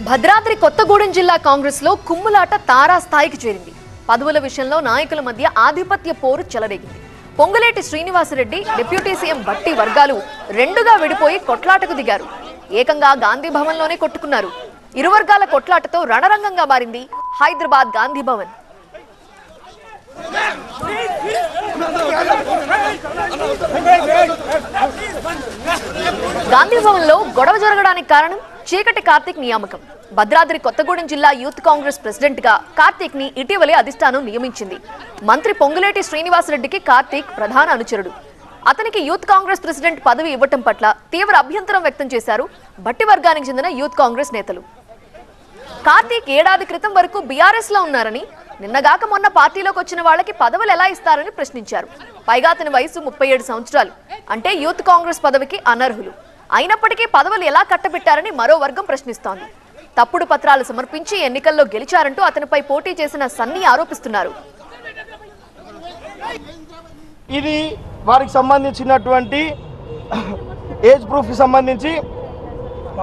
భద్రాద్రి కొత్తగూడెం జిల్లా కాంగ్రెస్ లో కుమ్ములాట తారాస్థాయికి చేరింది. పదవుల విషయంలో నాయకుల మధ్య ఆధిపత్య పోరు చెలరేగింది. పొంగులేటి శ్రీనివాసరెడ్డి, డిప్యూటీ సీఎం భట్టి వర్గాలు రెండుగా విడిపోయి కొట్లాటకు దిగారు. ఏకంగా గాంధీ భవన్ లోనే కొట్టుకున్నారు. ఇరు వర్గాల కొట్లాటతో రణరంగంగా మారింది హైదరాబాద్ గాంధీ భవన్. గాంధీ భవన్ లో గొడవ జరగడానికి కారణం చీకటి కార్తీక్ నియామకం. భద్రాద్రి కొత్తగూడెం జిల్లా యూత్ కాంగ్రెస్ ప్రెసిడెంట్ గా కార్తీక్ ని ఇటీవలే అధిష్టానం నియమించింది. మంత్రి పొంగులేటి శ్రీనివాసరెడ్డికి కార్తీక్ ప్రధాన అనుచరుడు. అతనికి యూత్ కాంగ్రెస్ ప్రెసిడెంట్ పదవి ఇవ్వటం పట్ల తీవ్ర అభ్యంతరం వ్యక్తం చేశారు భట్టి వర్గానికి చెందిన యూత్ కాంగ్రెస్ నేతలు. కార్తీక్ ఏడాది క్రితం వరకు బీఆర్ఎస్ లో ఉన్నారని, నిన్నగాక మొన్న పార్టీలోకి వచ్చిన వాళ్ళకి పదవులు ఎలా ఇస్తారని ప్రశ్నించారు. పైగా అతని వయసు 37 సంవత్సరాలు, అంటే యూత్ కాంగ్రెస్ పదవికి అనర్హులు. అయినప్పటికీ పదవులు ఎలా కట్టబెట్టారని మరో వర్గం ప్రశ్నిస్తోంది. తప్పుడు పత్రాలు సమర్పించి ఎన్నికల్లో గెలిచారంటూ అతనిపై పోటీ చేసిన సన్నీ ఆరోపిస్తున్నారు. ఇది వారికి సంబంధించినటువంటి ఏజ్ ప్రూఫ్ కి సంబంధించి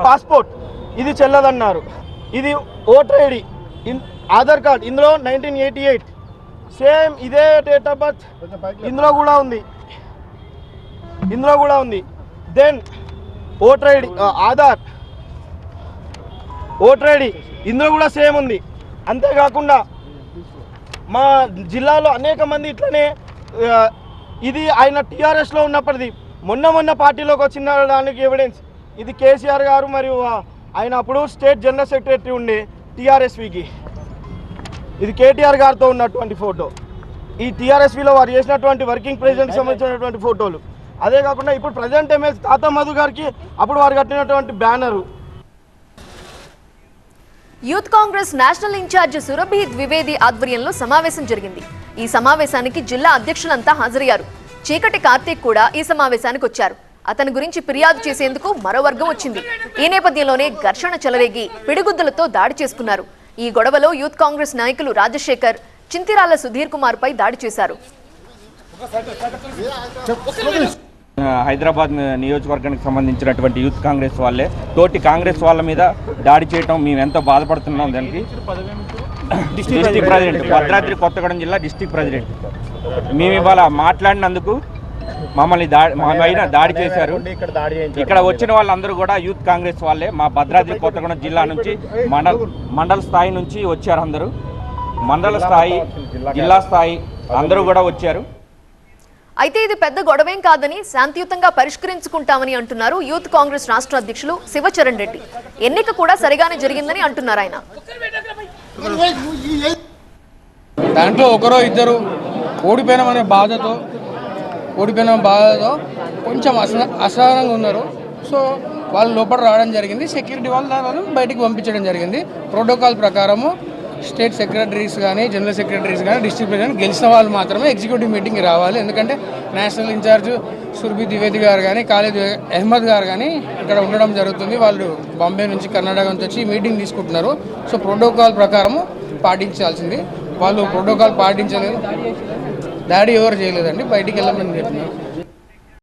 పాస్పోర్ట్ ఇది చెల్లదన్నారు. ఇది ఓటర్ ఐడి, ఆధార్ కార్డ్, ఇందులో 1988 సేమ్ ఇదే డేట్ ఆఫ్ బర్త్ ఇందులో కూడా ఉంది. Then voter ID, Aadhaar, voter ID ఇందులో కూడా సేమ్ ఉంది. అంతేకాకుండా మా జిల్లాలో అనేక మంది ఇట్లనే, ఇది ఆయన టీఆర్ఎస్లో ఉన్నప్పటిది, మొన్న పార్టీలోకి వచ్చిన దానికి ఎవిడెన్స్ ఇది కేసీఆర్ గారు మరియు ఆయన అప్పుడు స్టేట్ జనరల్ సెక్రటరీ ఉండే టీఆర్ఎస్వికి, ఇది కేటీఆర్ గారితో ఉన్నటువంటి ఫోటో. ఈ టీఆర్ఎస్విలో వారు చేసినటువంటి వర్కింగ్ ప్రెసిడెంట్కి సంబంధించినటువంటి ఫోటోలు. అదే కాకుండా ఇప్పుడు ప్రజెంట్ ఎమ్మెల్సీ తాత మధు గారికి అప్పుడు వారు కట్టినటువంటి banner. Youth Congress national incharge Surabhi Dwivedi ఆధ్వర్యంలో సమావేశం జరిగింది. ఈ సమావేశానికి జిల్లా అధ్యక్షులంతా హాజరయ్యారు. చీకటి కార్తీక్ కూడా ఈ సమావేశానికి వచ్చారు. అతని గురించి ఫిర్యాదు చేసేందుకు మరో వర్గం వచ్చింది. ఈ నేపథ్యంలోనే ఘర్షణ చెలరేగి పిడిగుద్దులతో దాడి చేసుకున్నారు. ఈ గొడవలో యూత్ కాంగ్రెస్ నాయకులు రాజశేఖర్, చింతిరాల సుధీర్ కుమార్ పై దాడి చేశారు. హైదరాబాద్ నియోజకవర్గానికి సంబంధించినటువంటి యూత్ కాంగ్రెస్ వాళ్ళే తోటి కాంగ్రెస్ వాళ్ళ మీద దాడి చేయటం మేము ఎంతో బాధపడుతున్నాం. దానికి డిస్టిక్ ప్రెసిడెంట్, భద్రాద్రి కొత్తగూడెం జిల్లా డిస్టిక్ ప్రెసిడెంట్, మేము ఇవాళ మాట్లాడినందుకు మమ్మల్ని దాడి చేశారు. ఇక్కడ వచ్చిన వాళ్ళందరూ కూడా యూత్ కాంగ్రెస్ వాళ్ళే. మా భద్రాద్రి కొత్తగూడెం జిల్లా నుంచి మండల స్థాయి నుంచి వచ్చారు. అందరూ మండల స్థాయి, జిల్లా స్థాయి అందరూ కూడా వచ్చారు. అయితే ఇది పెద్ద గొడవేం కాదని, శాంతియుతంగా పరిష్కరించుకుంటామని అంటున్నారు యూత్ కాంగ్రెస్ రాష్ట్ర అధ్యక్షులు శివచరణ్ రెడ్డి. ఎన్నిక కూడా సరిగానే జరిగిందని అంటున్నారు ఆయన. దాంట్లో ఒకరో ఇద్దరు ఓడిపోయిన బాధతో కొంచెం అసహనంగా ఉన్నారు. సో వాళ్ళు లోపల రావడం జరిగింది. సెక్యూరిటీ వాళ్ళు బయటికి పంపించడం జరిగింది. ప్రోటోకాల్ ప్రకారము స్టేట్ సెక్రటరీస్ కానీ, జనరల్ సెక్రటరీస్ కానీ, డిస్ట్రిక్ట్ ప్రెసిడెంట్ గెలిచిన వాళ్ళు మాత్రమే ఎగ్జిక్యూటివ్ మీటింగ్కి రావాలి. ఎందుకంటే నేషనల్ ఇన్ఛార్జ్ సురభి ద్వివేది గారు కానీ, ఖాళీద్ అహ్మద్ గారు కానీ ఇక్కడ ఉండడం జరుగుతుంది. వాళ్ళు బాంబే నుంచి, కర్ణాటక నుంచి వచ్చి మీటింగ్ తీసుకుంటున్నారు. సో ప్రోటోకాల్ ప్రకారము పాటించాల్సింది. వాళ్ళు ప్రోటోకాల్ పాటించలేదు. దాడి ఎవరు చేయలేదండి, బయటికి వెళ్ళమని చెప్తున్నారు.